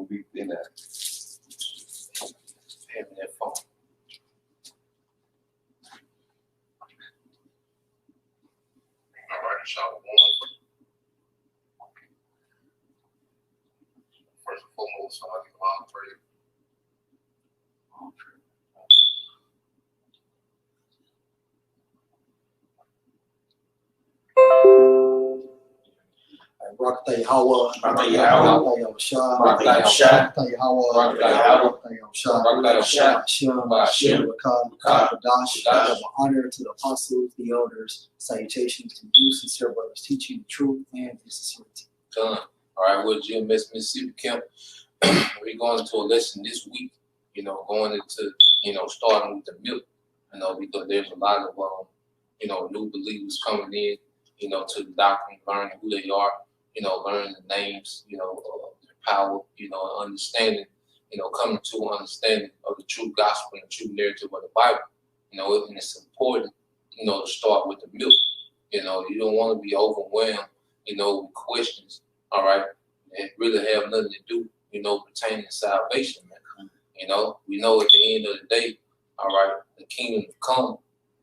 gonna be in that. Having that phone. All right, Shalom. First and foremost, I give all praise. Barakatah Yahweh, Barakatah Yahweh, Barakatah Yahushua, Barakatah Yahushua, Barakatah Yahweh, Barakatah Yahweh, Barakatah Yahushua, Barakatah Yahushua, Hashem, Hashem, Barakah, Kadash, honor to the apostles, the elders, salutations to you, sincere brothers, teaching the truth and the sincerity. Done. All right, we're GMS Mississippi Camp. We're going to a lesson this week, going into, starting with the milk, because there's a lot of, new believers coming in, to the doctrine, learning who they are, learning the names, their power, understanding, coming to an understanding of the true gospel and the true narrative of the Bible, and it's important, to start with the milk. You don't want to be overwhelmed, with questions, all right, that really have nothing to do, pertaining to salvation, man. We know at the end of the day, all right, the kingdom will come,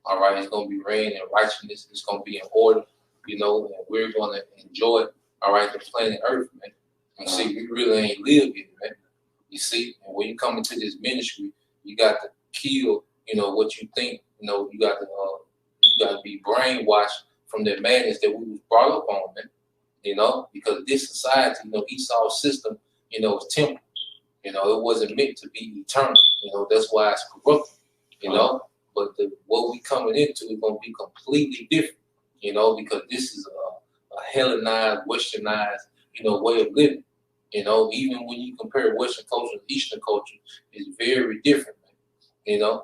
all right, it's going to be reign and righteousness, it's going to be in order, and we're going to enjoy, all right, the planet Earth, man. You see, we really ain't live here, man. You see, and when you come into this ministry, you got to kill, what you think, you got to be brainwashed from the madness that we was brought up on, man. Because this society, Esau's system, is temporal. It wasn't meant to be eternal. That's why it's corrupt. But what we coming into is gonna be completely different. Because this is a Hellenized, Westernized, way of living. Even when you compare Western culture to Eastern culture, it's very different. Yeah.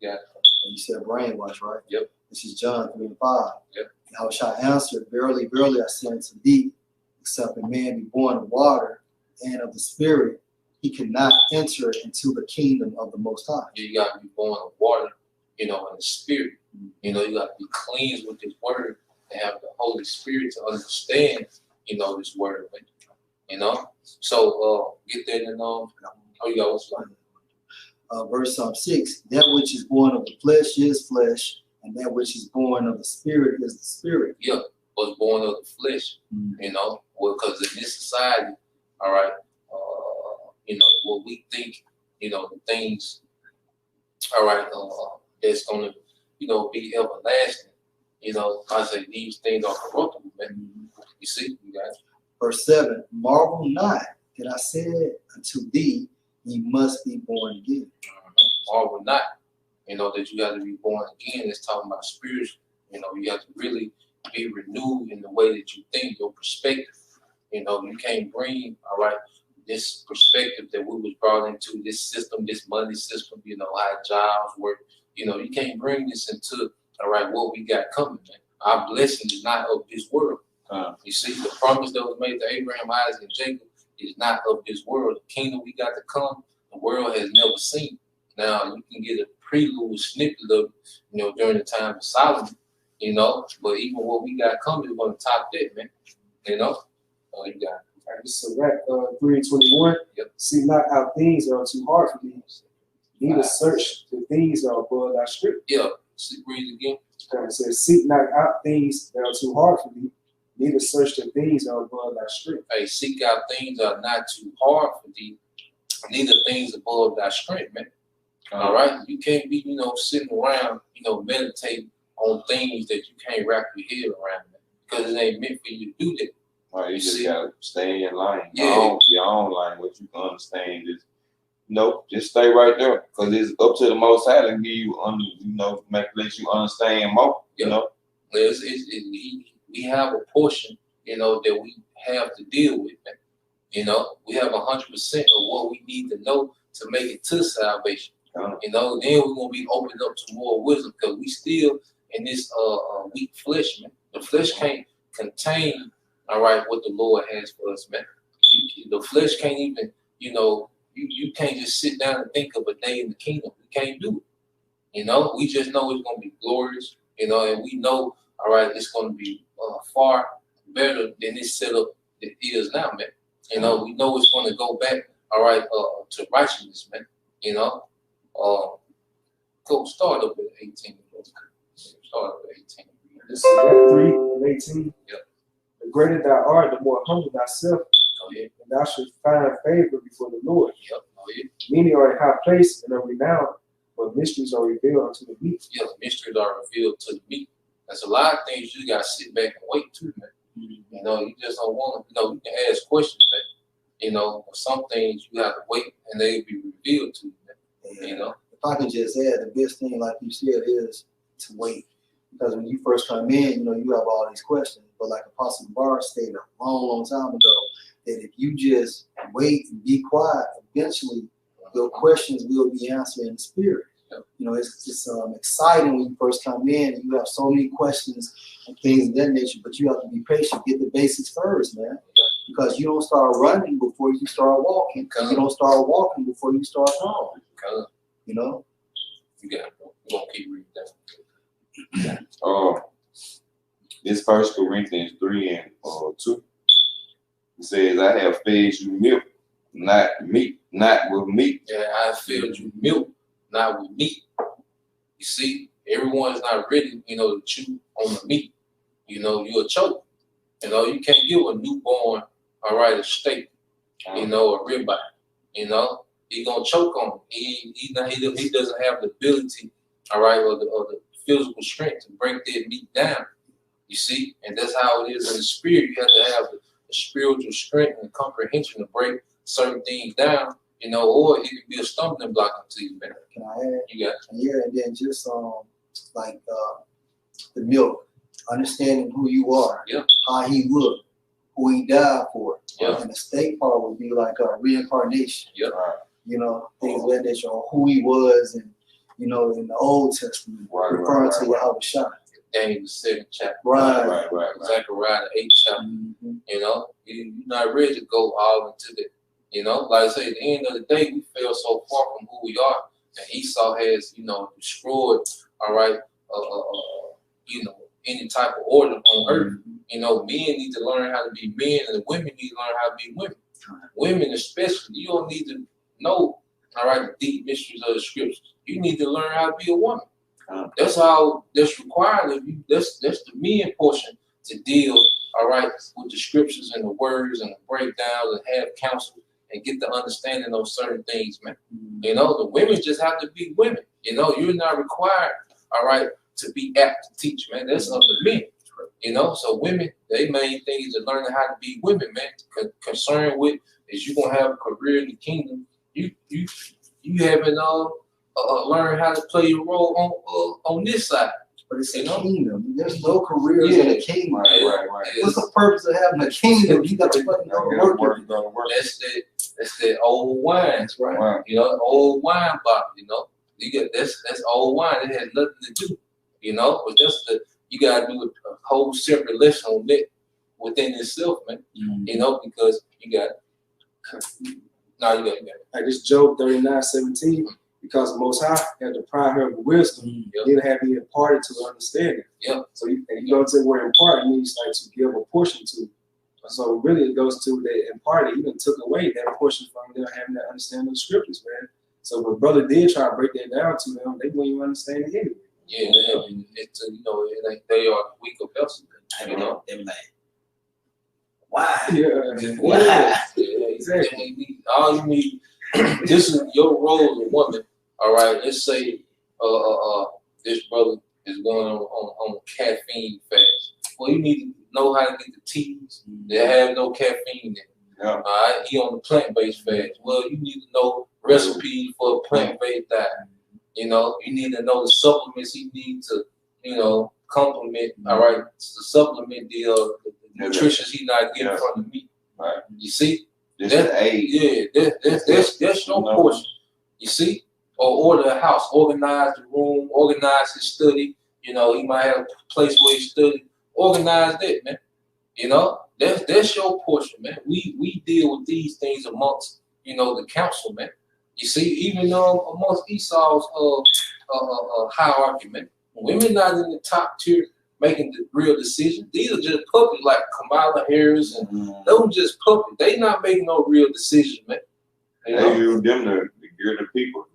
You said brainwash, right? Yep. This is John 3:5. Yep. Yahushua answered, verily, verily, I say unto thee, except a man be born of water and of the Spirit, he cannot enter into the kingdom of the Most High. You got to be born of water, and the Spirit. You got to be cleansed with this word and have the Holy Spirit to understand, this word. So get that and you got what's like. Verse 6, that which is born of the flesh is flesh, and that which is born of the Spirit is the Spirit. Yeah, was born of the flesh, because in this society, all right, what we think, the things, all right, that's going to, be everlasting, I say these things are corruptible, man. You see, you guys. Verse 7, marvel not that I said unto thee, ye must be born again. Marvel not, that you got to be born again. It's talking about spiritual. You have to really be renewed in the way that you think, your perspective. You can't bring, all right, this perspective that we was brought into, this system, this money system, how jobs work. You can't bring this into, all right, what we got coming, man. Our blessing is not of this world. You see, the promise that was made to Abraham, Isaac, and Jacob is not of this world. The kingdom we got to come, the world has never seen. Now, you can get a prelude, snippet of, during the time of Solomon, but even what we got coming is going to top that, man. You got it. All right, this is a wrap. 3:21. Yep. See not how things are too hard for thee. Neither search the things that are above thy strength. Yeah. See, read it again. It says, seek not out things that are too hard for thee. Neither search the things that are above thy strength. Hey, seek out things that are not too hard for thee. Neither things above thy strength, man. All right? You can't be, sitting around, meditating on things that you can't wrap your head around, man, because it ain't meant for you to do that. Right, you just gotta stay in line. Yeah. Your own line, what you can understand is, just stay right there, because it's up to the Most High to give you, let you understand more. We have a portion, that we have to deal with, man. We have 100% of what we need to know to make it to salvation. Then we're gonna be opened up to more wisdom, because we still in this weak flesh, man. The flesh can't contain, all right, what the Lord has for us, man. The flesh can't even, you can't just sit down and think of a day in the kingdom. We can't do it. We just know it's gonna be glorious, and we know, all right, it's gonna be far better than this setup that is now, man. You know, we know it's going to go back, all right, to righteousness, man. You know, go start up at 18. Start up at 18. This is that 3 and 18. Yep. The greater thou art, the more humble thyself, Go ahead. and thou shalt find favor before the Lord. Yep. Go ahead. Many are in high place and are renowned, but mysteries are revealed unto the meek. Yes, mysteries are revealed to the meek. There's a lot of things you got to sit back and wait too, man. You know, you just don't want to, you know, you can ask questions, man. You know, some things you have to wait and they'll be revealed to you, man. You know? If I could just add, the best thing, like you said, is to wait. Because when you first come in, you know, you have all these questions. But like Apostle Barr stated a long time ago, that if you just wait and be quiet, eventually your questions will be answered in the spirit. You know, it's just exciting when you first come in and you have so many questions and things of that nature, but you have to be patient. Get the basics first, man. Because you don't start running before you start walking. You don't start walking before you start crawling. You know? You got it, bro. We're going to keep reading that. This 1 Corinthians 3 and 2. It says, I have fed you milk, not meat, not with meat. Yeah, I fed you milk, not with meat. You see, everyone's not ready, you know, to chew on the meat. You know, you'll choke. You know, you can't give a newborn, all right, a steak, you know, a ribeye. You know, he's gonna choke on it. He doesn't have the ability, all right, or the physical strength to break that meat down. You see, and that's how it is in the spirit. You have to have the spiritual strength and comprehension to break certain things down, you know, or it could be a stumbling block until you, man. Can I add? You got it. Yeah, and then just like the milk, understanding who you are, how he looked, who he died for. And the steak part would be like a reincarnation. You know, things of that nature, or who he was, and you know, in the Old Testament, referring to Yahweh Shai. Daniel the 7th chapter. Right. Zechariah the 8th chapter. You know, you're not ready to go all into the, you know, like I say, at the end of the day, we fell so far from who we are. And Esau has, you know, destroyed, all right, you know, any type of order on earth. You know, men need to learn how to be men, and the women need to learn how to be women. Women especially, you don't need to know, all right, the deep mysteries of the scriptures. You need to learn how to be a woman. That's how that's required of you. That's the men portion to deal, all right, with the scriptures and the words and the breakdowns and have counsel and get the understanding of certain things, man. You know, the women just have to be women. You know, you're not required, all right, to be apt to teach, man. That's up to men. You know, so women, their main thing is to learn how to be women, man. Concerned with is you gonna have a career in the kingdom. You haven't learn how to play your role on this side. But it's a kingdom. There's no careers in a kingdom. Right. What's the purpose of having a kingdom? You got to fucking go to work. That's that old wine. That's right. You know, old wine bottle. You know, you get that's old wine. It has nothing to do. You know, but you gotta do a whole separate lesson on that within itself, man. You know, because you got. You got. Like this Job 39:17. Because the Most High had to pry her with wisdom, then have me imparted to the understanding. So you go to the word impart, means like to give a portion to. So really it goes to that imparted, even took away that portion from them having that understanding of the scriptures, man. So when brother did try to break that down to them, they wouldn't even understand it anyway. Yeah, it's you know, it ain't they are weaker vessels. You know, they like, why? Yeah, exactly. All you need, this is your role as a woman. All right, let's say this brother is going on a caffeine fast. Well, you need to know how to get the teas that have no caffeine in it. All right, he on the plant-based fast. Well, you need to know recipes for a plant-based diet. You know, you need to know the supplements he needs to, you know, complement. All right, to supplement the nutrition he not getting from the meat. Right. You see, that's your portion. You see. Or order a house, organize the room, organize his study. You know, he might have a place where he study. Organize that, man. You know, that's your portion, man. We deal with these things amongst, you know, the council, man. You see, even amongst Esau's hierarchy, man. Women not in the top tier, making the real decisions. These are just puppies like Kamala Harris and those just puppies. They not making no real decisions, man. You know? They use them to gear the people.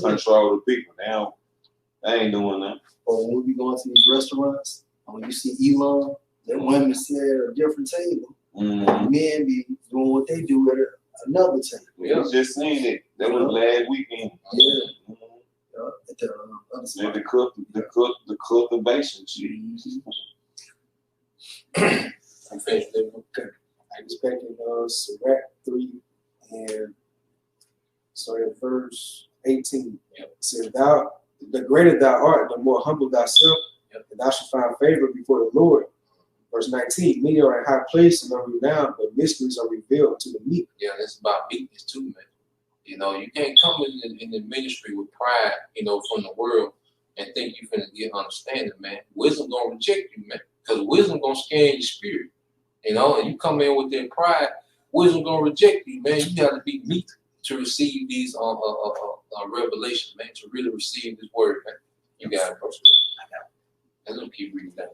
Control the people. Now they ain't doing that. Or when we be going to these restaurants, and when you see Elon, them women sit at a different table. Men be doing what they do at another table. We just seen it. That was last weekend. At the other spot. The cultivation shit. I'm finished. Okay. I was back in Sirach 3 and started at verse 18. It says, the greater thou art, the more humble thyself, and thou shalt find favor before the Lord. Verse 19, many are in high place and are renowned, but mysteries are revealed to the meek. Yeah, that's about meekness too, man. You know, you can't come in the ministry with pride, you know, from the world and think you're finna get understanding, man. Wisdom gonna reject you, man, because wisdom gonna scan your spirit, you know, and you come in with that pride, wisdom gonna reject you, man. You gotta be meek to receive these revelations, man, to really receive this word, man. You got it, bro. Let's keep reading that.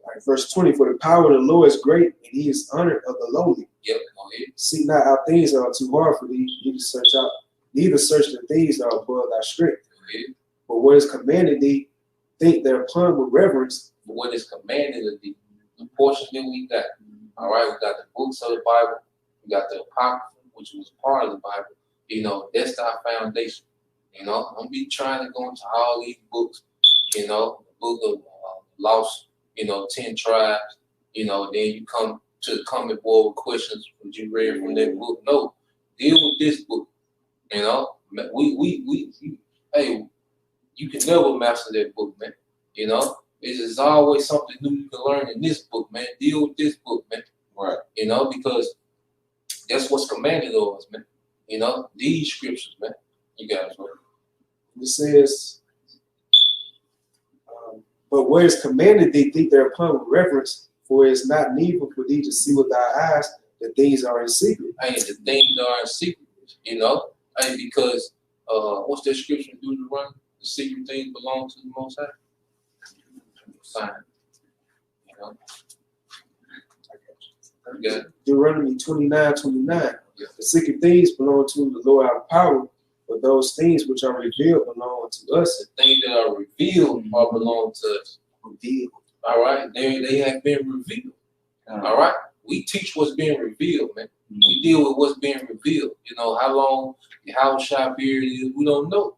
All right, verse 20, for the power of the Lord is great, and he is honored of the lowly. Yep, go ahead. Seek not how things that are too hard for thee, neither search the things that are above thy strength. But what is commanded thee, think thereupon with reverence. But what is commanded of thee, the portion that we got. All right, we got the books of the Bible, we got the Apocrypha, which was part of the Bible. You know, that's our foundation. You know, don't be trying to go into all these books, you know, the book of Lost, you know, 10 tribes, you know, then you come to the comment board with questions that you read from that book. No, deal with this book. You know, hey, you can never master that book, man. You know, there's always something new you can learn in this book, man. Deal with this book, man. Right. You know, because that's what's commanded of us, man. You know, these scriptures, man. You got it, bro. It says, but what is commanded thee, think thereupon with reverence, for it is not needful for thee to see with thy eyes the things are in secret. Hey, the things are in secret, you know? Hey, because what's that scripture in Deuteronomy? The secret things belong to the Most High. Fine. You know? You got it. Deuteronomy 29:29. Yeah. The secret things belong to the Lord our power, but those things which are revealed belong to us. The things that are revealed are belong to us. Revealed. All right? They have been revealed. All right? We teach what's being revealed, man. We deal with what's being revealed. You know, how long the house shall beard is, we don't know.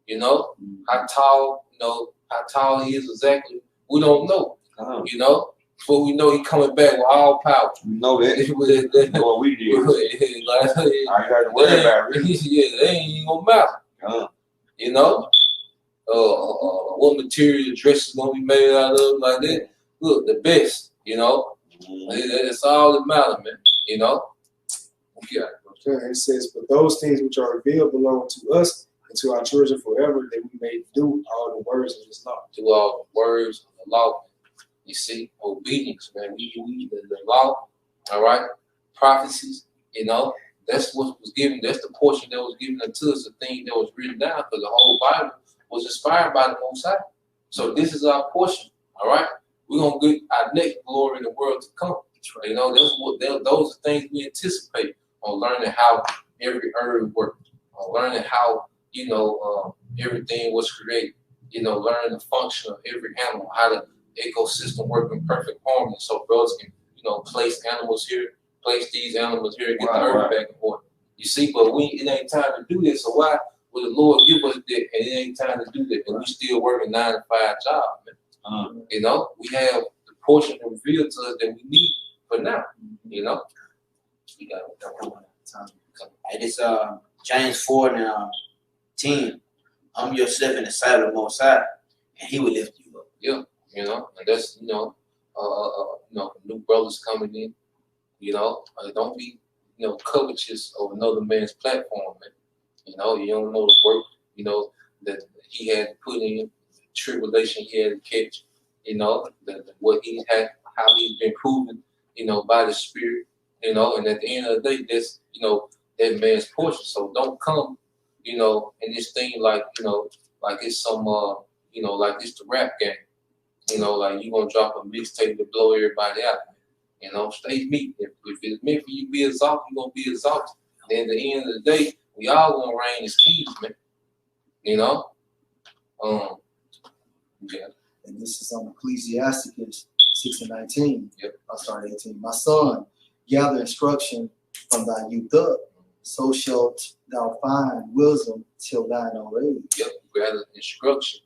You know, how tall, you know, how tall he is exactly, we don't know. You know, but we know he's coming back with all power. We know that. That's what we did. I ain't got to worry about it. Yeah, they ain't even gonna matter. You know, what material the dress is gonna be made out of, like that. Look, the best. You know, it's all that matters, man. You know. Yeah. Okay. It says, but those things which are revealed belong to us and to our children forever, that we may do all the words of this law. Do all the words of the law. You see, obedience, man. We the law, all right, prophecies, you know, that's what was given. That's the portion that was given unto us, the thing that was written down, because the whole Bible was inspired by the Most High. So this is our portion, all right. We're gonna get our next glory in the world to come. You know, those are things we anticipate on learning how every herb works, on learning how, you know, everything was created. You know, learning the function of every animal, how the ecosystem work in perfect harmony, so brothers can, you know, place animals here, place these animals here, get the earth back and forth. You see, but it ain't time to do this. So why would the Lord give us that? And it ain't time to do that, and we still working 9 to 5 job, man. You know, we have the portion revealed to us that we need for now. You know, we got it. It's James 4:10. Humble yourself in the sight of the Most High, and He will lift you up. Yeah. You know, and that's, you know, new brothers coming in, you know, don't be, you know, covetous of another man's platform, man. You know, you don't know the work, you know, that he had to put in, the tribulation he had to catch, you know, what he had, how he's been proven, you know, by the Spirit, you know, and at the end of the day, that's, you know, that man's portion. So don't come, you know, in this thing like, you know, like it's some, you know, like it's the rap game. You know, like you gonna drop a mixtape to blow everybody out. You know, stay meat. If it's meant for you to be exalted, you're gonna be exalted. And at the end of the day, we all gonna reign as kings, man. You know? Yeah. And this is on Ecclesiasticus 6:19. Yep. I'll start 18. My son, gather instruction from thy youth up, so shalt thou find wisdom till thine old age. Yep, gather instruction.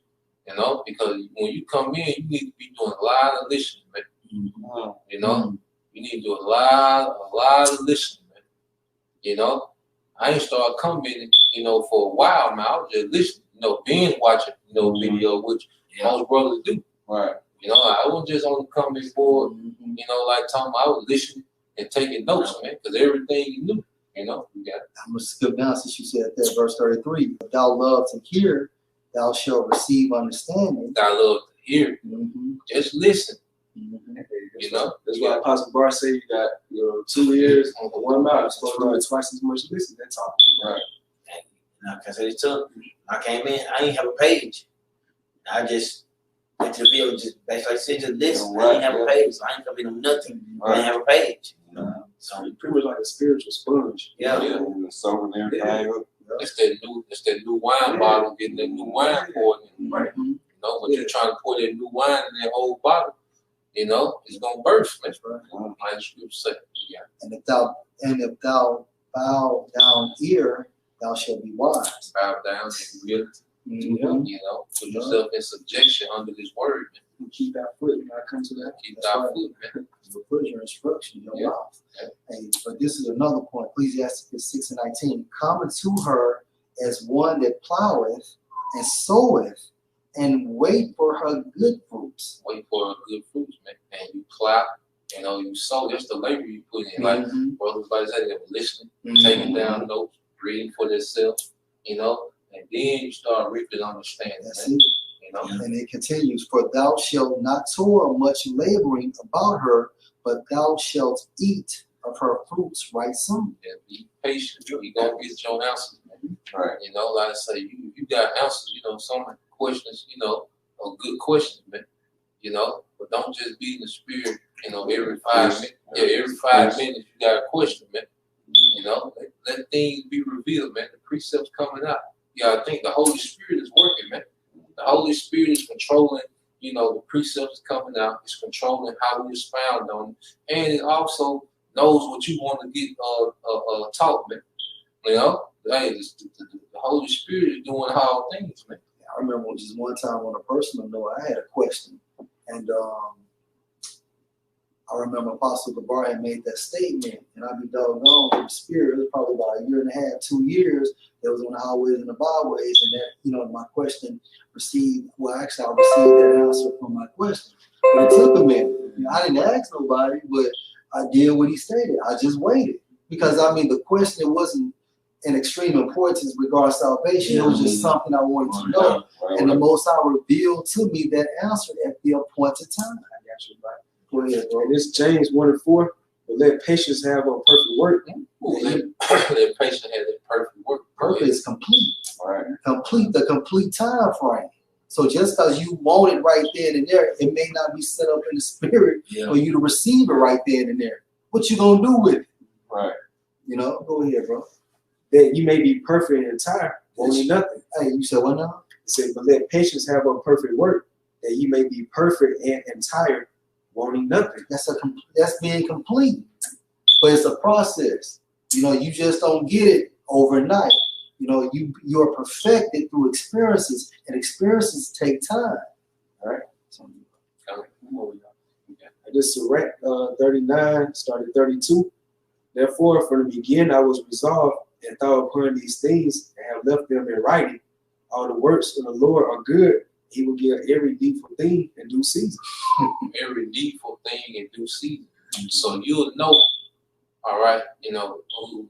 You know, because when you come in, you need to be doing a lot of listening, man. Mm-hmm. You know, you need to do a lot of listening, man. You know, I ain't started coming, you know, for a while now. I was just listening, you know, binge watching, you know, video, which most brothers do. Right. You know, I wasn't just on the coming board, you know, like Tom, I was listening and taking notes, man, because everything you knew, you know, you got it. I'm going to skip down since you said that, verse 33. If thou love to hear, thou shalt receive understanding. I love to hear. Just listen. You know, that's why Apostle Bar said you got 2 ears on 1 mouth. You're supposed to do twice as much listen. That's all. Right. Now, because I too, I came in, I ain't have a page. I just went to the video, just basically said, just listen. I ain't have a page, so I ain't coming to nothing. I ain't have a page. You know? So it's pretty much like a spiritual sponge. Yeah. Soaking everything up. It's that new wine bottle, getting that new wine poured in. Right. You know, when you're trying to pour that new wine in that whole bottle, you know, it's gonna burst, man. Like the scripture said. Yeah. And if thou bow down ear, thou shalt be wise. Bow down and really, you know, put yourself in subjection under His word, man. And keep that foot when I come to that. Keep our foot, man. You put your instruction, your mouth. And but this is another point. Ecclesiasticus 6:19. Common to her as one that ploweth and soweth, and wait for her good fruits. Wait for her good fruits, man. And you plow, you know, you sow. That's the labor you put in. Like brothers like that, they were listening, taking down notes, reading for themselves, you know, and then you start reaping understanding. That's man. it. You know? And it continues, for thou shalt not toil much laboring about her, but thou shalt eat of her fruits right soon. And be patient. You're gonna get your answers, man. Right. You know, like I say, you got answers, you know, some questions, you know, are good questions, man. You know, but don't just be in the spirit, you know, every 5 minutes. Yeah, every 5 minutes you got a question, man. You know, let things be revealed, man. The precepts coming out. Yeah, I think the Holy Spirit is working, man. The Holy Spirit is controlling, you know, the precepts coming out. It's controlling how we expound on it. And it also knows what you want to get taught, man. You know, hey, the Holy Spirit is doing all things, man. I remember just one time on a personal note, I had a question. And I remember Apostle Gabar had made that statement, and I'd be doggone with the Spirit. It was probably about 1.5 years, 2 years. It was on the highways and the byways, and that, you know, my question received, well, actually, I received that answer from my question. But it took a minute. You know, I didn't ask nobody, but I did what he stated. I just waited. Because, I mean, the question, it wasn't an extreme importance regarding salvation. It was just something I wanted to know. And the Most High revealed to me that answer at the appointed time. I got you right. Go ahead, bro. This James 1:4. But let patience have a perfect work. Let patience have that perfect work. Perfect is complete. Right. Complete, the complete time frame. So just because you want it right then and there, it may not be set up in the spirit for you to receive it right then and there. What you gonna do with it? Right. You know, go ahead, bro. That you may be perfect and entire, only nothing. Hey, you said what now? It said, but let patience have a perfect work, that you may be perfect and entire, wanting nothing. That's being complete. But it's a process. You know, you just don't get it overnight. You know, you are perfected through experiences, and experiences take time. All right. So, This is 39, started 32. Therefore, from the beginning I was resolved and thought upon these things and have left them in writing. All the works of the Lord are good. He will give every needful thing in due season. Every needful thing in due season. So you'll know, all right, you know, who,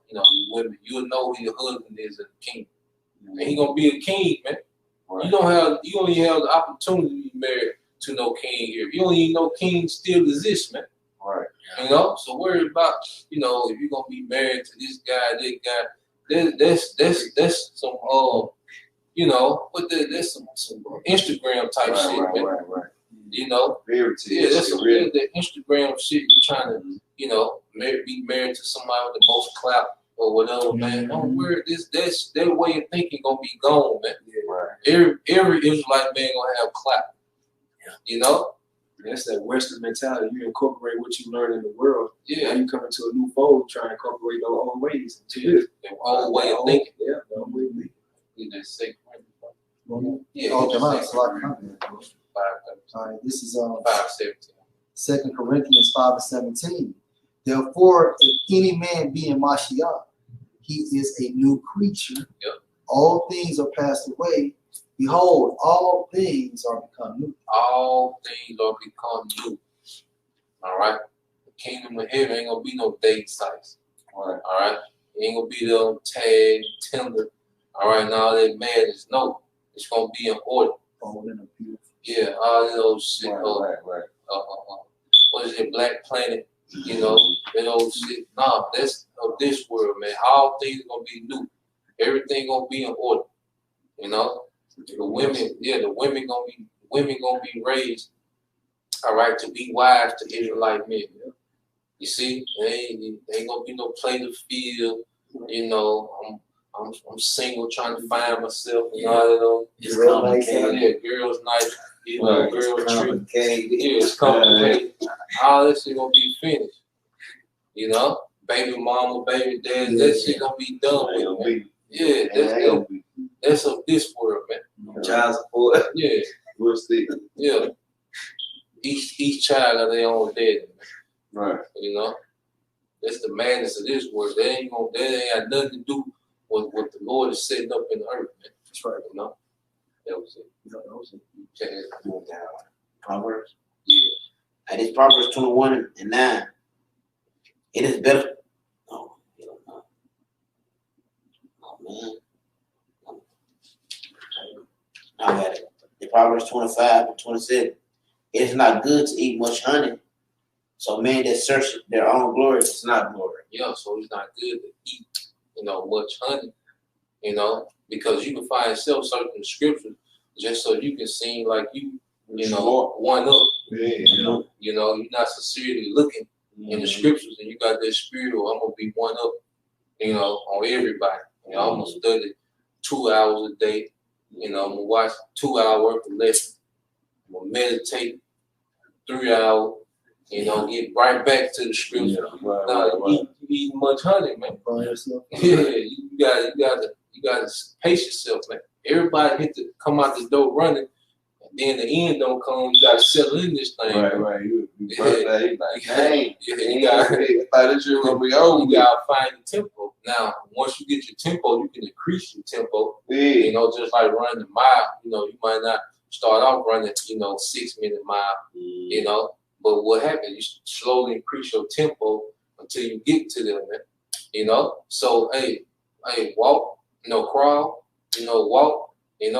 you know, women, you'll know who your husband is and the king. And he gonna be a king, man. Right. You don't even have the opportunity to be married to no king here. You don't even know kings still exist, man. Right. You know, so worry about, you know, if you're gonna be married to this guy, that guy. That's some you know, but there's some Instagram type shit, man. Right. You know, yeah, that's the Instagram shit. You trying to, you know, be married to somebody with the most clout or whatever, man. Don't worry, their way of thinking gonna be gone, man. Right. Every Israelite man gonna have clout. You know. That's that Western mentality. You incorporate what you learn in the world. Yeah. Now you come into a new fold, trying to incorporate those old ways into this. Their old way of thinking. Yeah, the old way of thinking. You just say, Yeah, okay, all right, this is 5:17. 2 Corinthians 5:17. Therefore, if any man be in Mashiach, he is a new creature. Yep. All things are passed away. Behold, all things are become new. All things are become new. All right? The kingdom of heaven ain't gonna be no date sites. All right? It ain't gonna be the tag, Tinder. All right, now that madness. No, it's gonna be in order. Yeah, all that old shit. Right. What is it, Black Planet? You know, that old shit. Nah, that's of this world, man. All things gonna be new. Everything gonna be in order. You know, the women gonna be raised. All right, to be wives to Israelite men. You see, ain't gonna be no play the field. You know, I'm single, trying to find myself. You know, It's complicated. Yeah, girls' night. You know, Right. girls' trip. Complicated. Yeah, it's complicated. All this shit gonna be finished. You know, baby mama, baby dad, that shit gonna be done with, man. Yeah, that's of this world, man. Child support. Yeah, We'll see. yeah. Each child got their own daddy, man. Right. You know, that's the madness of this world. That ain't got nothing to do with what the Lord is setting up in the earth, man. That's right. You know, that was it. Yeah. Proverbs. Yeah. And it's Proverbs 21:9. It is better. Oh, man. I got it. The Proverbs 25:27. It is not good to eat much honey. So men that search their own glory, it's not glory. Yeah, so it's not good to eat, you know, much honey, you know, because you can find yourself certain scriptures just so you can seem like you know, one up. Yeah. You know, you're not sincerely looking in the scriptures, and you got that spirit of I'm gonna be one up, you know, on everybody. You know, I'm gonna study 2 hours a day. You know, I'm gonna watch 2 hour worth of lessons. I'm gonna meditate 3 hours. You know, get right back to the scripture. You eat much honey, man. Yeah, you gotta pace yourself, man. Everybody hit to come out the door running, and then the end don't come. You gotta settle in this thing. Right. You like, dang. You gotta this year gonna be over. You gotta find the tempo. Now, once you get your tempo, you can increase your tempo. Yeah. You know, just like running a mile. You know, you might not start off running, 6-minute mile. You know. But what happens? You slowly increase your tempo until you get to the limit, you know. So hey, walk, crawl, walk, then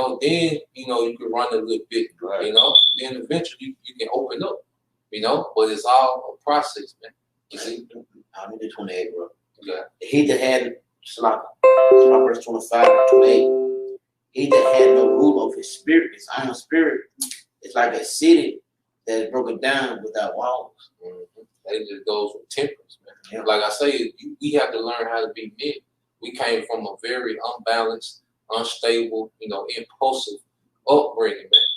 you can run a little bit, right. Then eventually you can open up, But it's all a process, man. You see? I'm in the 28, bro. Yeah. He that had Proverbs 25:28. He that had no rule of his spirit, his own spirit, it's like a city that is broken down without walls. Mm-hmm. It just goes with temperance, man. Yeah. Like I say, we have to learn how to be men. We came from a very unbalanced, unstable, impulsive upbringing, man.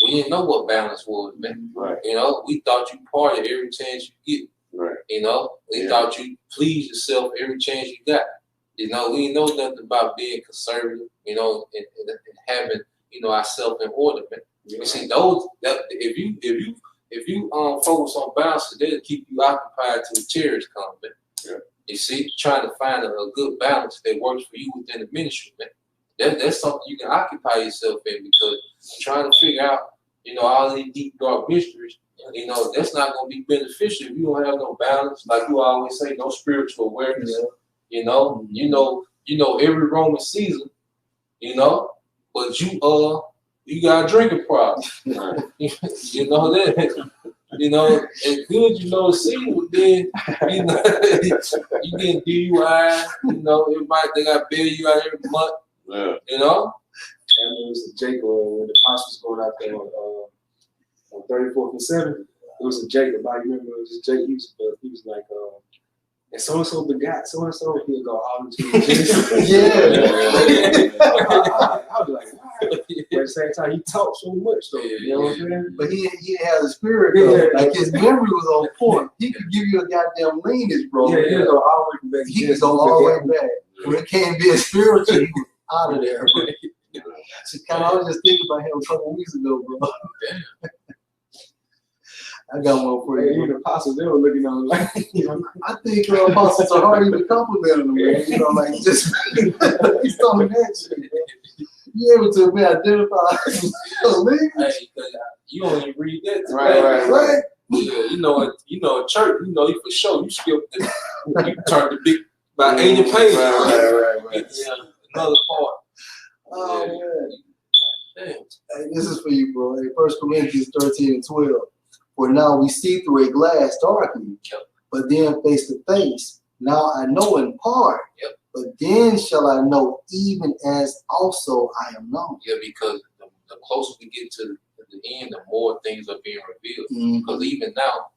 We didn't know what balance was, man. Right. We thought you partied every chance you get. Right. We thought you pleased yourself every chance you got. We didn't know nothing about being conservative, and having, ourselves in order, man. You see, if you focus on balance, they'll keep you occupied till the chariots come, man. Yeah. You see, trying to find a good balance that works for you within the ministry, man. That's something you can occupy yourself in, because trying to figure out, all these deep dark mysteries, that's not going to be beneficial if you don't have no balance. Like you always say, no spiritual awareness. Yeah. Every Roman Caesar, but you got a drinking problem. You know that. It's good the Caesar, but then you get DUI. They got to bail you out every month. Yeah. And it was Jacob when the apostles going out there on 34th and 7th. It was a Jake. If I remember, it was Jake. He was like, and so and so begot so and so. He'll go all into the Yeah. I was like, wow. But at the same time, he talked so much, though. You know what I'm saying? But he had a spirit, though. Yeah. Like his memory was on point. He could give you a goddamn lineage, bro. Yeah, he'll go all the way back. He could go all the way back. When it came to being spiritual, he was out of there. Bro. I was just thinking about him a couple weeks ago, bro. I got one for you. Even the apostles, they were looking on like, you know. I think apostles are hard even complimenting him, man. You know, like just based on that shit, bro. You able to be identified as a leader? Hey, you don't even read that. Right. Yeah, you know, a church, you know, you for sure, you skipped the, you turned the big, about 80 pages. Right. Yeah, another part. Oh, man. Damn. Hey, this is for you, bro. Hey, 1 Corinthians 13:12. For now we see through a glass darkly, but then face to face. Now I know in part, but then shall I know even as also I am known. Yeah, because the closer we get to the end, the more things are being revealed. Because even now,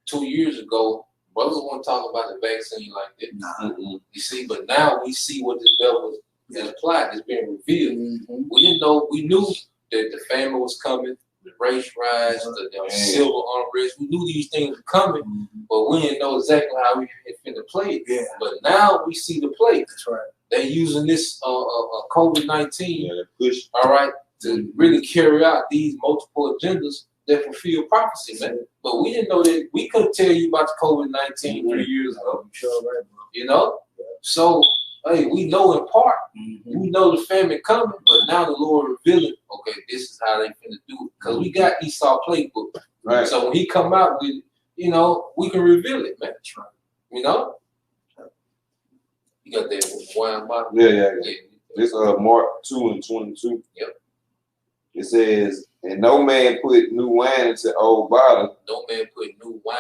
2 years ago, brothers won't talk about the vaccine like that. You see, but now we see what this devil has applied. It's being revealed. We didn't know. We knew that the famine was coming, the race rise, the civil unrest. We knew these things were coming, but we didn't know exactly how we had finna play it. Yeah. But now we see the play. That's right. They're using this COVID-19, push. all right, to really carry out these multiple agendas that fulfill prophecy, man. But we didn't know that. We couldn't tell you about the COVID-19 3 years ago. Sure, right, bro. You know? So, hey, we know in part. We know the famine coming, but now the Lord revealing, okay, this is how they finna do it. Because we got Esau playbook. Right. So when he come out with it, you know, we can reveal it, man. That's right. You know? You got that wine bottle? Yeah. This Mark 2:22. Yep. It says, and no man put new wine into old bottle. No man put new wine,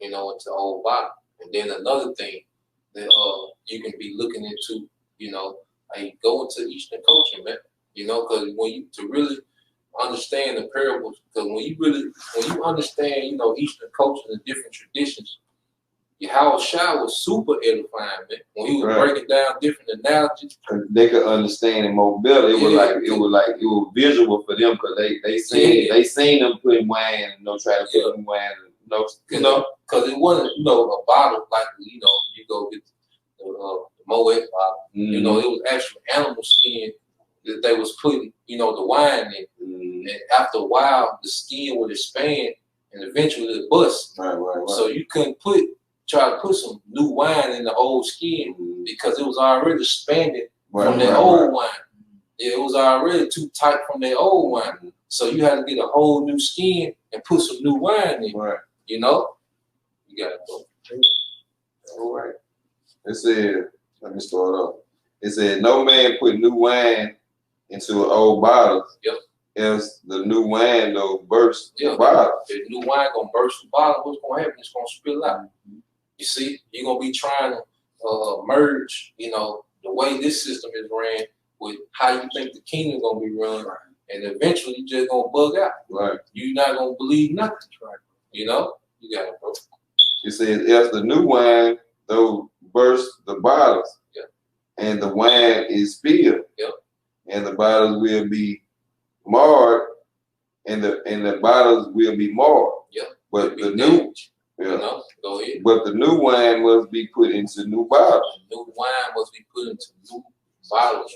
you know, into old bottle. And then another thing that you can be looking into, you know, like go into Eastern culture, man. You know, because when you to really understand the parables, because when you understand, you know, Eastern culture and the different traditions, Yahweh Shai was super edifying, man. When he was breaking down different analogies, they could understand it more better. It was visual for them because they seen them putting wine, you know, try to put wine, you know, because it wasn't, you know, a bottle like, you know, you go get the Moet bottle. You know, it was actual animal skin that they was putting, you know, the wine in. And after a while, the skin would expand and eventually it bust. Right. So you couldn't try to put some new wine in the old skin because it was already expanded from that old wine. Yeah, it was already too tight from that old wine. So you had to get a whole new skin and put some new wine in. Right. You know? You got to go. All right. It said, let me start off. It said, no man put new wine into an old bottle. Else the new wine though burst the bottle. The new wine gonna burst the bottle. What's gonna happen? It's gonna spill out. You see, you're gonna be trying to merge, you know, the way this system is ran with how you think the kingdom gonna be run, and eventually you're just gonna bug out. Right. You're not gonna believe nothing. Right. You know, you got it, bro. It says, else the new wine though burst the bottles, and the wine is spilled, and the bottles will be marred, and the bottles will be marred. But the new, you know, go ahead. But the new wine must be put into new bottles. New wine must be put into new bottles.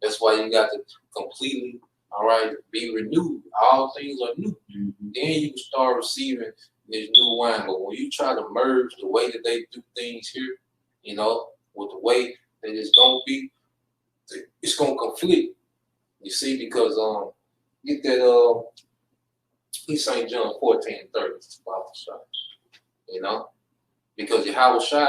That's why you got to completely, all right, be renewed. All things are new. Then you can start receiving this new wine. But when you try to merge the way that they do things here, you know, with the way that it's gonna be, it's gonna conflict. You see, because get that St. John 14:30 Bible shot. You know, because Yahweh Shai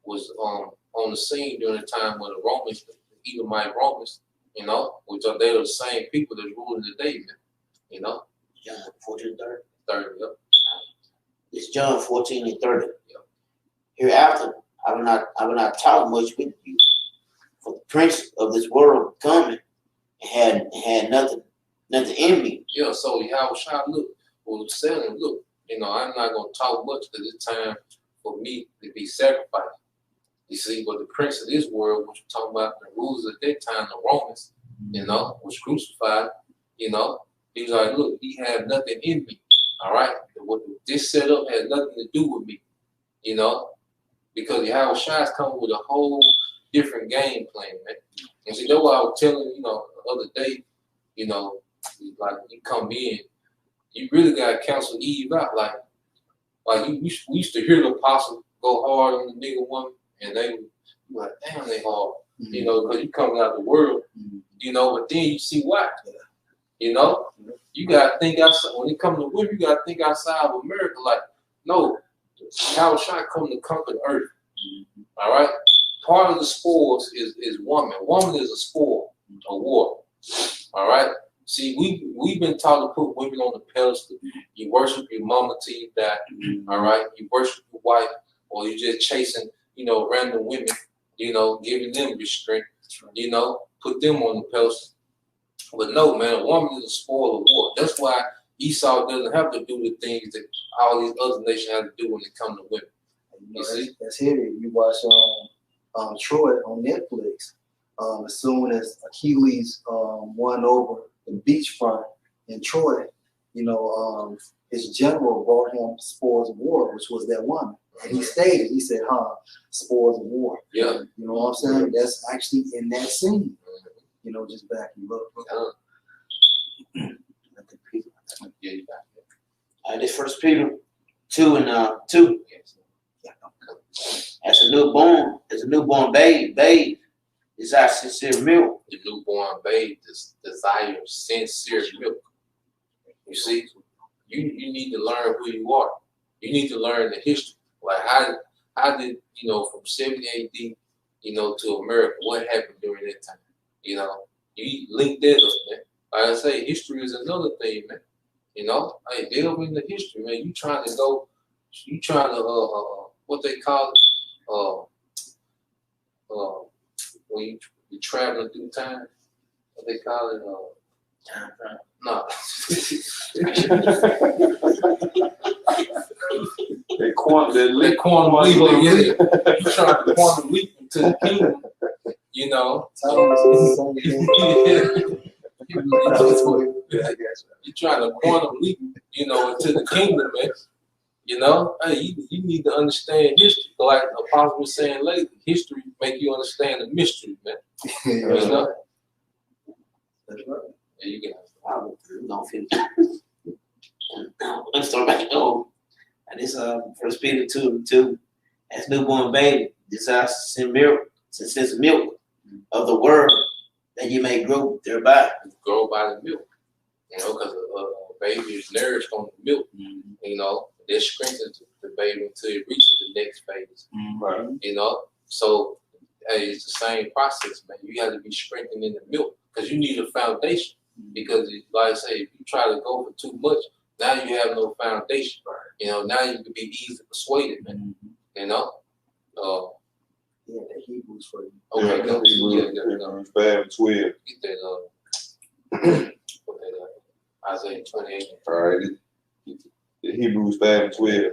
was on the scene during the time when the Romans, the Edomite Romans, you know, which are they the same people that's ruling today, man. You know, John 14:30. 30. Yep. It's John 14:30. Hereafter, I will not talk much with you, for the prince of this world coming had nothing in me. Yeah. So Yahweh Shai, look, was saying, look, I'm not gonna talk much because it's time for me to be sacrificed. You see, but the prince of this world, what you're talking about, the rulers at that time, the Romans, was crucified. He was like, look, he had nothing in me. All right, what this setup has nothing to do with me. Because Yahweh Shai's coming with a whole different game plan, man. And see, that's what I was telling the other day. Like you come in, you really gotta counsel Eve out. Like we used to hear the apostle go hard on the nigga woman, and they were like, damn, they hard, because you coming out the world, but then you see why, you gotta think outside. When it comes to women, you gotta think outside of America. Like, no, Yahweh Shai come to conquer the earth. All right, part of the spoils is woman. Woman is a spoil, a war. All right. See, we've been taught to put women on the pedestal. You worship your mama till you die. All right. You worship your wife, or you just chasing, random women. Giving them restraint. Put them on the pedestal. But no, man, a woman is a spoil of war. That's why Esau doesn't have to do the things that all these other nations have to do when it comes to women. You see? That's heavy. You watch Troy on Netflix. As soon as Achilles won over the beachfront in Troy, his general brought him spoils of war, which was that woman. And he stated, he said, spoils of war. Yeah. You know what I'm saying? That's actually in that scene. Just back you up. This First Peter 2 and 2. As a newborn babe, desire sincere milk. The newborn babe desires sincere milk. You see, you need to learn who you are. You need to learn the history. Like how did from 70 AD, to America, what happened during that time? You link that up, man. Like I say, history is another thing, man. Hey, delve into history, man. You trying to what they call it, when you traveling through time, what they call it, Time frame. no. They quantum leap. You trying to quantum leap into the kingdom, You trying to quantum leap, into the kingdom, man. Hey, you need to understand history. Like the apostle was saying later, history make you understand the mystery, man. That's right. Yeah, you can. Don't feel let's start back home. And this First Peter 2:2. As newborn baby desires sincere milk of the word, that you may grow thereby. Grow by the milk. Because a baby is nourished on the milk. That strengthens the baby until it reaches the next phase. Right. So it's the same process, man. You got to be strengthened in the milk because you need a foundation. Because, like I say, if you try to go for too much, now you have no foundation. Now you can be easily persuaded, man. Yeah, the Hebrews for you. Okay, go. Hebrews 5:12. Get that, Isaiah 28. All right. Hebrews 5:12.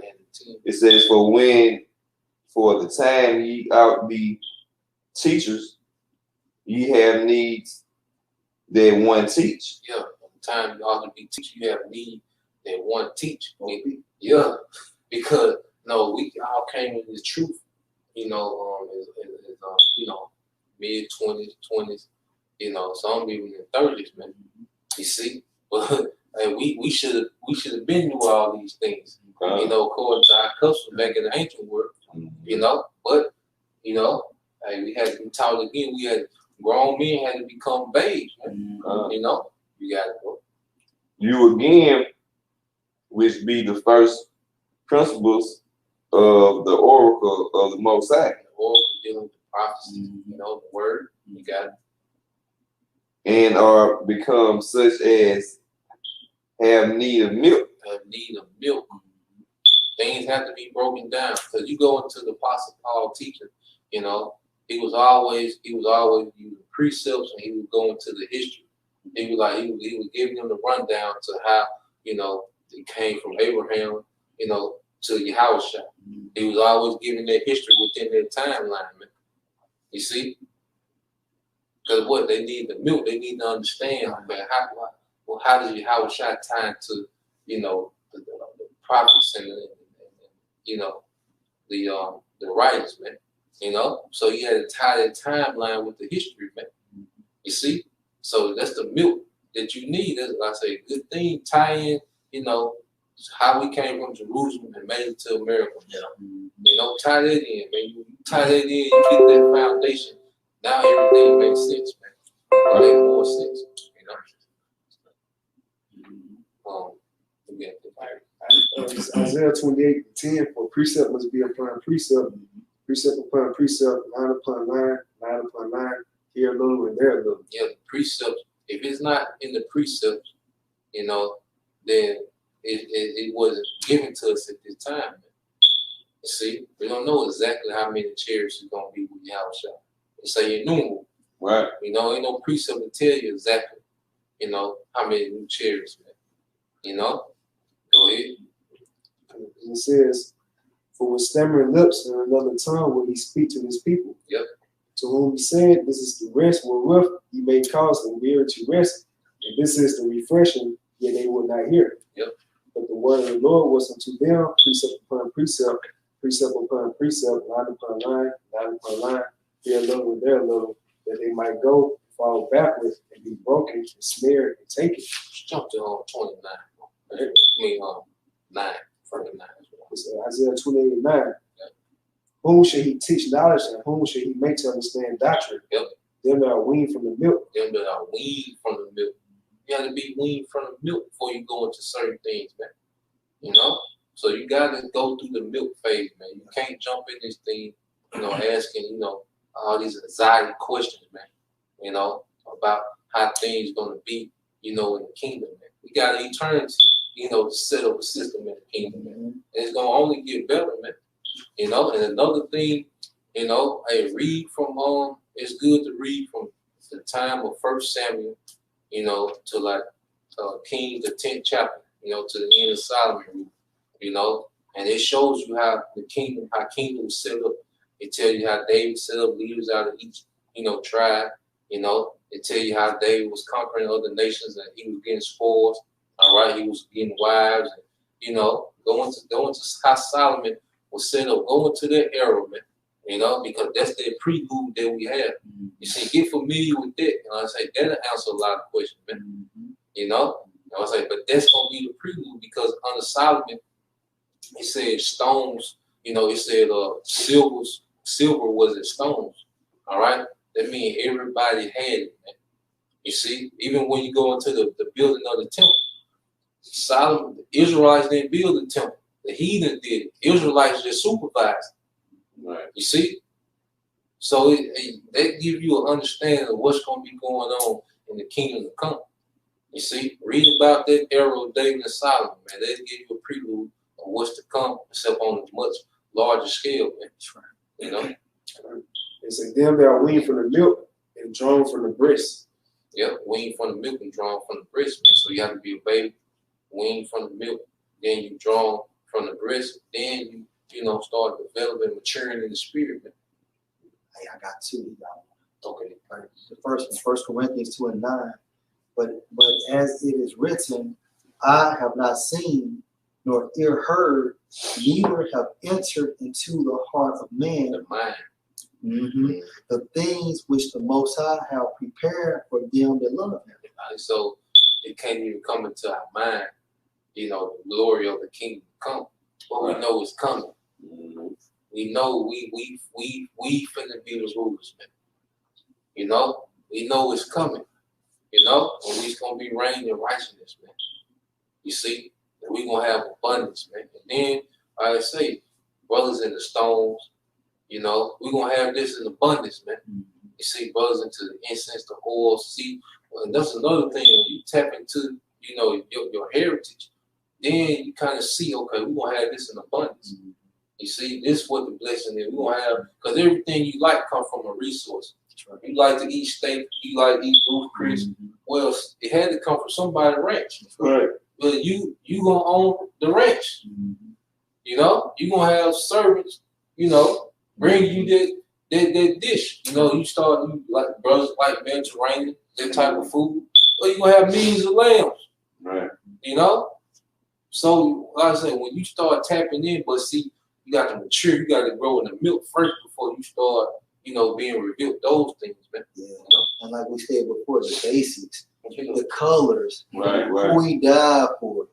It says, for the time ye ought be teachers, ye have needs that one teach. Yeah, the time you ought to be teachers, you have need that one teach. Yeah, because we all came with the truth. Mid-20s, 20s. Some even in 30s, man. You see, but hey, we should have been through all these things. According to our custom back in the ancient world. But hey, we had to be taught again. We had grown men had to become babes, man. You gotta go. You again, which be the first principles of the oracle of the Most High. The oracle dealing with the prophecy, the word. You got it. And are become such as have need of milk. Have need of milk. Things have to be broken down because you go into the Apostle Paul teaching. He was always using precepts, and he was going to the history. He was giving them the rundown to how it came from Abraham, you know, to Yahushua. He was always giving that history within their timeline, man. You see? Because what they need the milk, they need to understand, man, how does Yahushua tie to, you know, the prophets and you know, the writers, man. You know? So you had to tie that timeline with the history, man. You see? So that's the milk that you need. That's like I say, good thing, tie in, you know, how we came from Jerusalem and made it to America. Yeah. You know, tie that in, man. You tie that in, you get that foundation. Now everything makes sense, man. It makes more sense, you know. Isaiah 28:10, for precept must be upon precept, precept upon precept, line upon line, line upon line, here a little and there a little. Yeah, the precepts, if it's not in the precepts, you know, then it wasn't given to us at this time. Man. You see, we don't know exactly how many chariots is going to be with Yahushua. They say innumerable. Right. You know, ain't no precept to tell you exactly, you know, how many new chariots, man. You know? Go ahead. It says, for with stammering lips and another tongue will he speak to his people. Yep. To whom he said, this is the rest wherewith you may cause the weary to rest, and this is the refreshing, yet they will not hear. Yep. But the word of the Lord was unto them, precept upon precept, precept upon precept, line upon line, line upon line, here a little and there a little, that they might go, fall backwards, and be broken, and snared, and taken. Jump to 29. I mean, 9, further 9. It's Isaiah 28:9. Whom should he teach knowledge, and whom should he make to understand doctrine? Yep. Them that are weaned from the milk. Them that are weaned from the milk. You got to be weaned from the milk before you go into certain things, man. You know? So you got to go through the milk phase, man. You can't jump in this thing, you know, asking, you know, all these anxiety questions, man. You know, about how things going to be, you know, in the kingdom, man. We got an eternity, you know, to set up a system in the kingdom, man. And it's going to only get better, man. You know, and another thing, you know, I read from, it's good to read from the time of 1 Samuel, you know, to like Kings, the 10th chapter, you know, to the end of Solomon, you know, and it shows you how the kingdom, was set up. It tells you how David set up leaders out of each, you know, tribe, you know. It tells you how David was conquering other nations and he was getting spoils, all right, he was getting wives, and, you know, going to how Solomon was set up, going to that era, man, you know, because that's the prelude that we have. You see, get familiar with that, you know, I say that'll answer a lot of questions, man. You know, I say, but that's gonna be the prelude because under Solomon, he said stones, you know, he said silver was as stones. All right, that means everybody had it, man. You see, even when you go into the building of the temple, Solomon, the Israelites didn't build the temple. The heathen did it. Israelites just supervised. Right. You see? So they give you an understanding of what's going to be going on in the kingdom to come. You see? Read about that era of David and Solomon, man. They give you a prelude of what's to come, except on a much larger scale, man. You know? It says, them that are weaned from the milk and drawn from the breast. Yep, weaned from the milk and drawn from the breast, man. So you have to be a baby, weaned from the milk, then you drawn from the breast, then you know, start developing, maturing in the spirit, man. Hey, I got two. Okay. The first one, 1 Corinthians 2:9. But as it is written, I have not seen nor ear heard, neither have entered into the heart of man The mind. The things which the Most High have prepared for them that love him. So it can't even come into our mind, you know, the glory of the kingdom come. But we know it's coming. We know we finna be the rulers, man. You know, we know it's coming. You know, and we's gonna be reigning in righteousness, man. You see, and we gonna have abundance, man. And then, like I say, brothers in the stones, you know, we gonna have this in abundance, man. You see, brothers into the incense, the oil. See, and that's another thing. When you tap into, you know, your heritage, then you kind of see, okay, we gonna have this in abundance. You see, this is what the blessing is. We gonna have, because everything you like come from a resource. You like to eat steak, you like to eat Ruth Chris. Well, it had to come from somebody's ranch. Right. but you gonna own the ranch. You know, you gonna have servants. You know, bring you that dish. You know, you like brothers like Mediterranean, that type of food, or you gonna have millions of lambs. Right. You know, so like I said, when you start tapping in, but see, you got to mature. You got to grow in the milk first before you start, you know, being revealed. Those things, man. Yeah. You know? And like we said before, the basics, You know? the colors, Right. who he died for,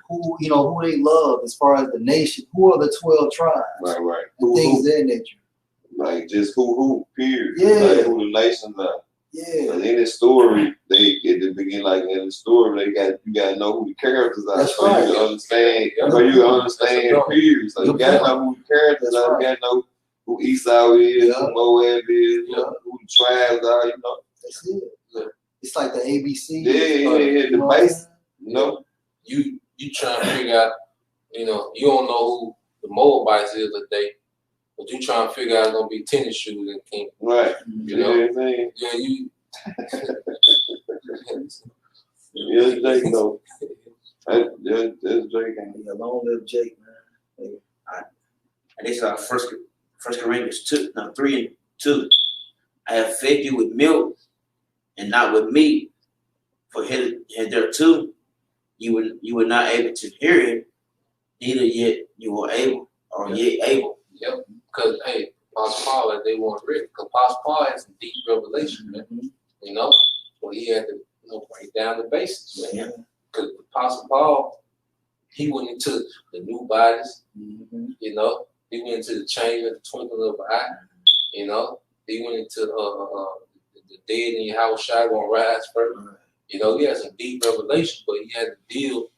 who they love as far as the nation, who are the 12 tribes, Right. and things of that nature. Like just who, period. Yeah. Like who the nations are. Yeah. But in the story, they at the beginning, like in the story, you gotta know who the characters are. That's so right. you can understand. Yeah. So you can understand period. So you gotta know who the characters That's are. right. You gotta know who Esau is, Yeah. who Moab is, Yeah. who the tribes are. You know. That's it. Yeah. It's like the ABC. Yeah. The base. You know. You trying to figure out, you know, you don't know who the Moabites is today, but you trying to figure out it's gonna be tennis shoes and king. Right. You know. Yeah. You. Yeah, Jake though. That's Jake. Yeah, long live Jake, man. And this is First Corinthians 3:2. I have fed you with milk and not with meat, for hitherto you were not able to hear it, neither yet you were able, or yet able. Yep. Because hey, Apostle Paul, they weren't ready. Because Apostle Paul had some deep revelation, man. You know, so he had to break down the basics, man. Because Apostle Paul, he went into the new bodies. You know, he went into the change of the twinkle of an eye. You know, he went into the dead in your house shot gonna rise first. You know, he had some deep revelation, but he had to deal.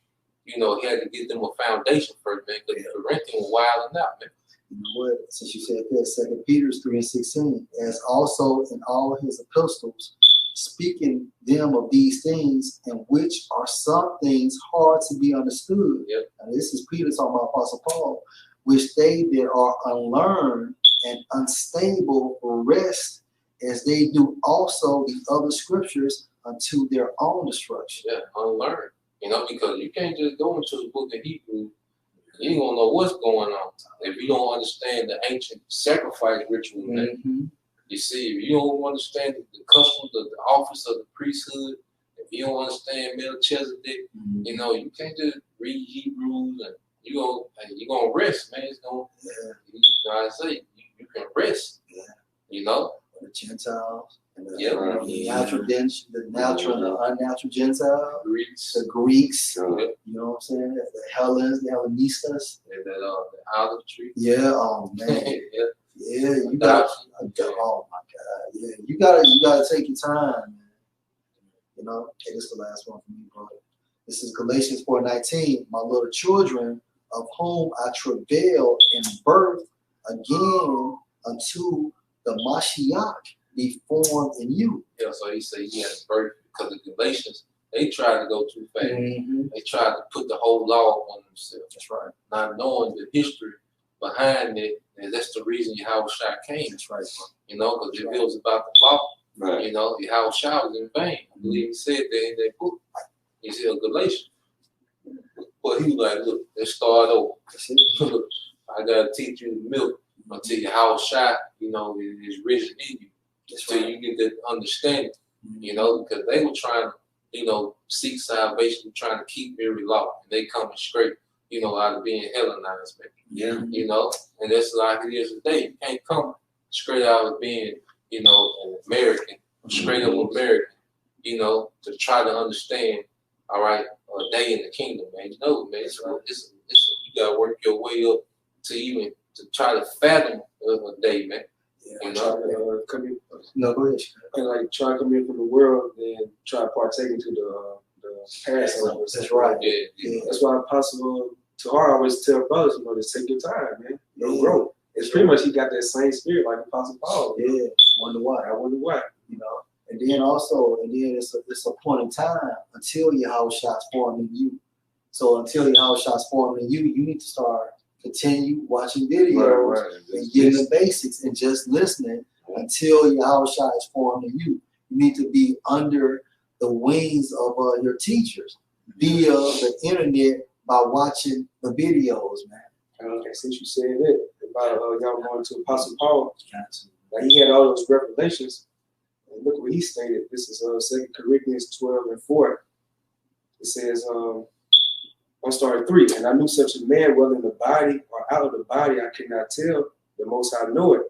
You know, he had to get them a foundation first, man. Because the Corinthians were wilding out, man. You know what? Since you said that, 2 Peter 3:16, as also in all his epistles, speaking them of these things, in which are some things hard to be understood. Yep. And this is Peter talking about Apostle Paul, which they that are unlearned and unstable rest, as they do also the other scriptures unto their own destruction. Yeah, unlearned. You know, because you can't just go into the book of Hebrews. You ain't gonna know what's going on if you don't understand the ancient sacrifice ritual. You see, if you don't understand the customs of the office of the priesthood, if you don't understand Melchizedek, you know, you can't just read Hebrews and you're gonna rest, man. It's gonna, you know, I say you can rest. Yeah. You know, the Gentiles. The natural and the unnatural Gentiles, the Greeks, you know what I'm saying? The Hellenes, the Hellenistas, the olive tree. Yeah, oh man, yeah, you got. Oh my God, yeah, you gotta take your time, man. You know, okay, this is the last one for me, brother. This is Galatians 4:19. My little children, of whom I travail in birth again unto the Mashiach be formed in you. Yeah, so he said he had birth because the Galatians, they tried to go too fast. They tried to put the whole law on themselves. That's right. Not knowing the history behind it, and that's the reason Yahushua came. That's right. You know, because if it was about the law, you know, Yahushua was in vain. I believe he said that in that book. He said Galatians. But he was like, look, let's start over. Look, I gotta teach you the milk until Yahushua, you know, is risen in you. Until you get that understanding, you know, because they were trying to, you know, seek salvation, trying to keep every law, and they coming straight, you know, out of being Hellenized, man. Yeah. You know, and that's like it is today. You can't come straight out of being, you know, an American, straight up American, you know, to try to understand, all right, a day in the kingdom, man. You know, man, it's you gotta work your way up to even to try to fathom a day, man. You know, come in. No, go ahead. And like try to come in from the world and try to partake into the Passover. That's right. Yeah. That's why Apostle Tahar always tell brothers, you know, just take your time, man. Don't grow. It's pretty much he got that same spirit like Apostle Paul. Yeah. I wonder why. You know. And then it's a point in time until Yahushua's formed in you. So until Yahushua's formed in you, you need to start continue watching videos and getting the basics and just listening until Yahushua is formed in you. You need to be under the wings of your teachers. via the internet by watching the videos, man. Okay, since you said it about y'all going to Apostle Paul, now he had all those revelations. And look what he stated. This is 2 Corinthians 12:4. It says, I'm starting 3. And I knew such a man, whether in the body or out of the body, I cannot tell. The Most High know it.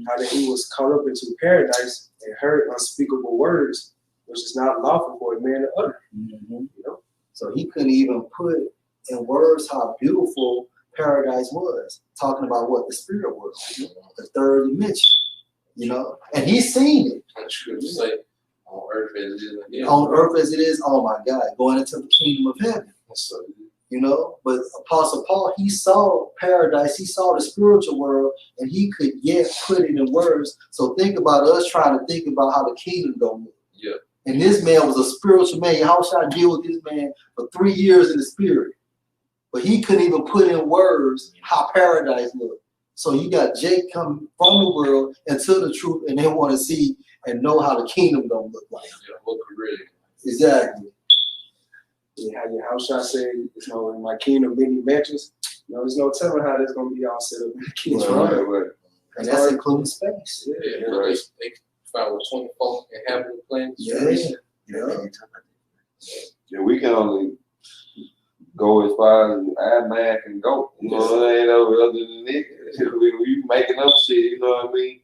How that he was caught up into paradise and heard unspeakable words, which is not lawful for a man to utter. You know? So he couldn't even put in words how beautiful paradise was, talking about what the spirit was, the third dimension, you know, and he's seen it. Say, on earth as it is. Yeah. On earth as it is, oh my God, going into the kingdom of heaven. So, you know, but Apostle Paul, he saw paradise, he saw the spiritual world, and he could yet put it in words. So think about us trying to think about how the kingdom going. Yeah. And this man was a spiritual man. How should I deal with this man for 3 years in the spirit? But he couldn't even put in words how paradise looked. So you got Jake coming from the world into the truth, and they want to see and know how the kingdom don't look like. Yeah, what really? Exactly. Yeah, how should I say, you know, in my kingdom, many mansions, you know, there's no telling how that's going to be all set up in the kingdom. Right. And that's including space. Yeah, right. They found with 24 inhabited planets. Yeah, we can only go as far as our man can go. You know what I mean? Other than it, we making up shit. You know what I mean?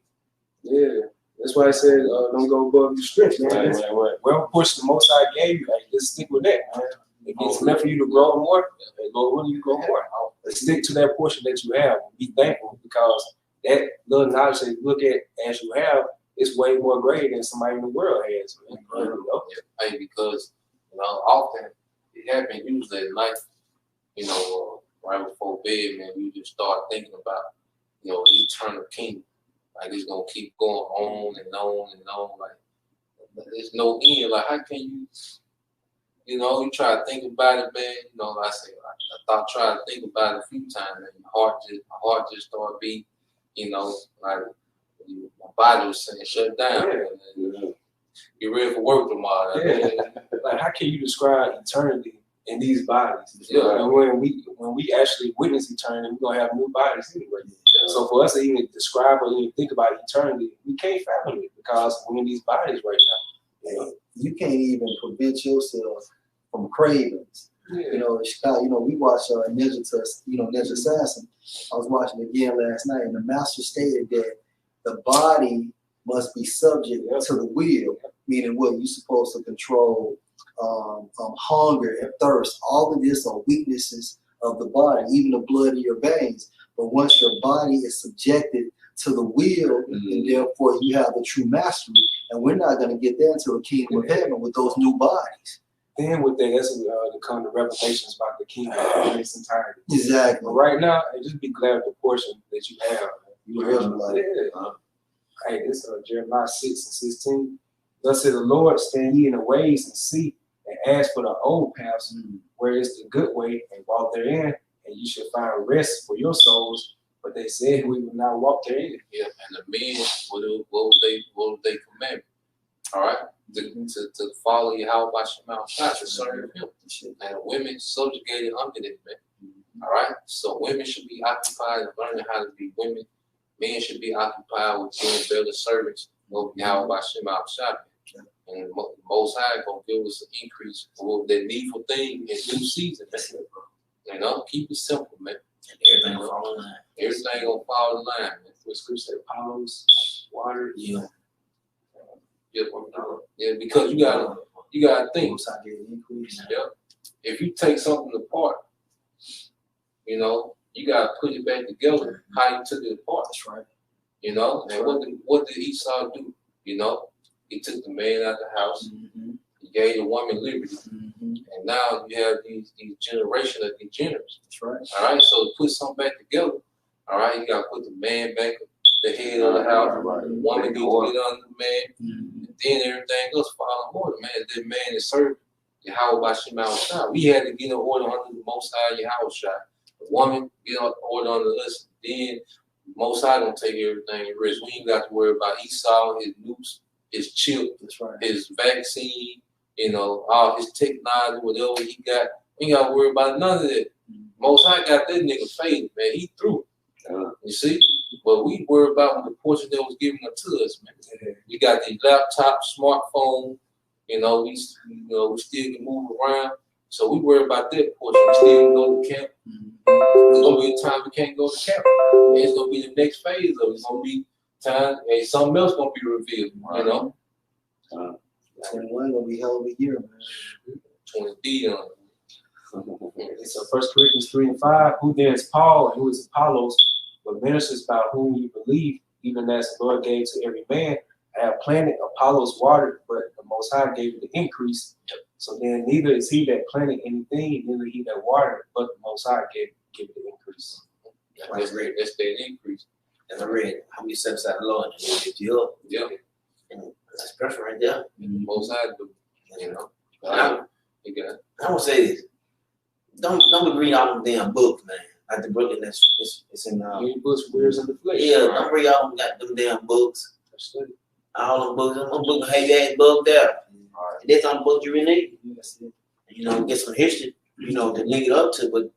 Yeah. That's why I said don't go above your strength, man. Right. Well, push the Most High gave you. Like, just stick with that, man. If it's enough for you to grow more, Lord, you grow more. But stick to that portion that you have. Be thankful, because that little knowledge that you look at as you have is way more great than somebody in the world has. Man. You know? Hey, because you know, often it happens usually at night. You know, right before bed, man, you just start thinking about, you know, eternal kingdom. Like it's gonna keep going on and on and on. Like there's no end. Like how can you know, you try to think about it, man. You know, like I say, I try to think about it a few times, and my heart just started beating. You know, like my body was saying, shut down. Yeah. Get ready for work tomorrow. Yeah. Like how can you describe eternity in these bodies? Yeah. And when we actually witness eternity, we're gonna have new bodies anyway. Yeah. So for us to even describe or even think about eternity, we can't fathom it because we're in these bodies right now. Yeah. You can't even prevent yourself from cravings. Yeah. You know, Chicago, you know, we watched Ninja Assassin. I was watching it again last night, and the master stated that the body must be subject to the will, meaning what you're supposed to control hunger and thirst. All of this are weaknesses of the body, even the blood in your veins. But once your body is subjected to the will, and therefore you have the true mastery. And we're not going to get there until the kingdom of heaven with those new bodies. Then with that, that's when come the revelations about the kingdom in its entirety. Exactly. But right now, just be glad of the portion that you have. You realize. Hey, this Jeremiah 6:16. Thus said the Lord, stand ye in the ways and see, and ask for the old paths, where is the good way, and walk therein, and you shall find rest for your souls. But they said we will not walk therein. Yeah, and the men, what was they commandment? All right, to follow Yahweh by Shema Shai, to serve Him, and the women subjugated under them, man. All right, so women should be occupied and learning how to be women. Men should be occupied with being better servants of Yahweh by Shema Shai. And the Most High gonna give us an increase for that needful thing in due season, man. You know, keep it simple, man. Everything gonna fall in line. Everything gonna fall in line, man. What scripture said, Apollos, water. Yeah, because you gotta think. Yeah. If you take something apart, you know, you gotta put it back together. How you took it apart, That's right. You know, and what did Esau do? You know, he took the man out of the house. He gave the woman liberty, and now you have these generation of degenerates. That's right. All right, so to put something back together, all right, you gotta put the man back, the head of the house. The woman needs to get under the man, and then everything else fall in order, man. That man is serving Yahweh by Shema Shai. We had to get in order under the Most High Yahweh Shai. The woman get in order under us, then Most High gonna take everything and rest. We ain't got to worry about Esau, his noose, his chip, That's right. his vaccine, you know, all his technology, whatever he got. We ain't got to worry about none of that. Most High got that nigga faded, man. He through. You see? But we worry about the portion that was given to us, man. We got the laptop, smartphone, you know, we still can move around. So we worry about that portion. We still can go to camp. There's gonna be a time we can't go to camp. And it's gonna be the next phase of it. It's gonna be time, hey, something else gonna be revealed, you know. 21 gonna be a hell of a year, man. 20 on. So 1 Corinthians 3:5, who then is Paul and who is Apollos, but ministers about whom you believe, even as the Lord gave to every man. I have planted, Apollos watered, but the Most High gave the increase. So then neither is he that planted anything, neither he that watered, but the Most High gave the increase. That's great. That's the increase. And I read how we set aside the Lord and He lift you up. Yeah. And that's perfect right there. Most High do, you know. I want to say this. Don't read all them damn books, man. Like the book it's in Read books, Weirds in the Flesh. yeah, don't read all them got them damn books. All them books, heavy ass book there. And that's all the books you really need. You know, get some history, you know, to link it up to, but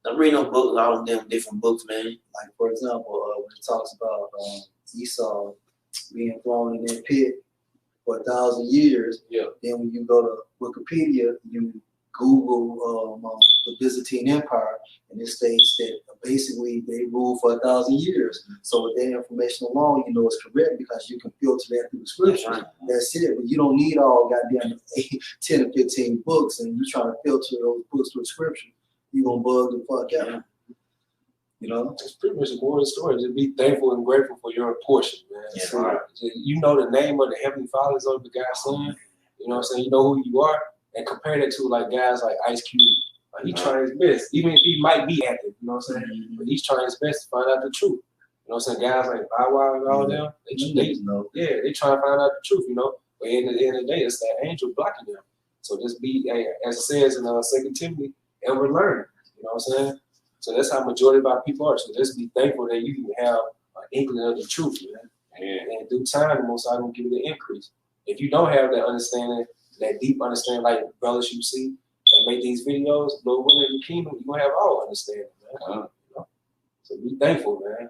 don't read no books, all them damn different books, man. Like, for example, when it talks about Esau being thrown in that pit for 1,000 years, then when you go to Wikipedia, you Google the Byzantine Empire, and it states that basically they ruled for 1,000 years. So with that information alone, you know it's correct because you can filter that through the scripture. That's it. But you don't need all goddamn 10 or 15 books, and you trying to filter those books through the scripture. You gonna bug the fuck out. You know, it's pretty much the moral of the story. Just be thankful and grateful for your portion, man. Yeah, right. You know the name of the Heavenly Father is of the God's Son. You know what I'm saying? You know who you are, and compare that to like guys like Ice Cube. Like he trying his best, even if he might be active. You know what I'm saying? But he's trying his best to find out the truth. You know what I'm saying? Guys like Bow Wow and all them, they try to find out the truth. You know, but in the end of the day, it's that angel blocking them. So just be, as it says in 2 Timothy, ever learn. You know what I'm saying? So that's how majority of our people are. So just be thankful that you can have an inkling of the truth, man. And in due time, the Most High will give you the increase. If you don't have that understanding, that deep understanding, like brothers you see that make these videos, Lord willing in the kingdom, you're gonna have all understanding, man. You know? So be thankful, man.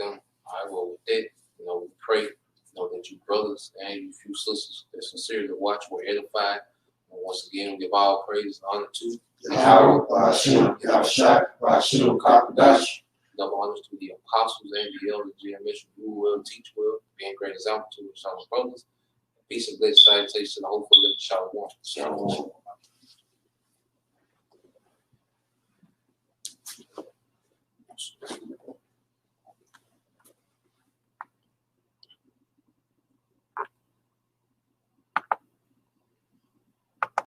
All right, well, with that, you know, we pray, you know, that you brothers and you few sisters that sincerely watch were edified. And once again, we give all praise and honor to Yahweh, Ba'ashem, Yahshua, Ba'ashem, Kakadash. Double honors to the apostles and the elders, GMS, who rule well, teach well, being great example to the Shalom brothers. Peace and blessed salutations to the hopeful living Shalom. Shalom.